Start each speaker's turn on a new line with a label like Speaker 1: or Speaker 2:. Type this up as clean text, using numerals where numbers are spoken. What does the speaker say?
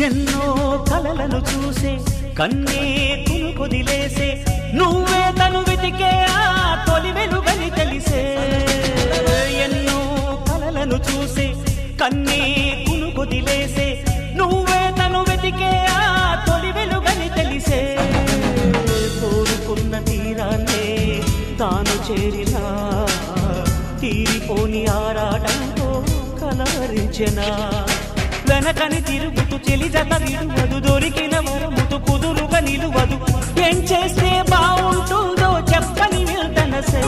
Speaker 1: ఎన్నో కలలను చూసే కన్నే కునుకొదిలేసే నువ్వే తను వెతికే ఆ తొలి వెలుగని తెలిసే ఎన్నో కలలను చూసే కన్నే కునుకొదిలేసే నువ్వే తను వెతికే ఆ తొలి వెలుగని తెలిసే కోరుకున్న తీరాన్నే తాను చేరినా తీరిపోని ఆరాటంతో కలవరించెనా వెనకని తిరుగుతూ చెలి జత విడువదు దొరికిన వరముతు కుదురుగా నిలువదు ఏం చేస్తే బాగుంటుందో చెప్పని వెళ్తనసే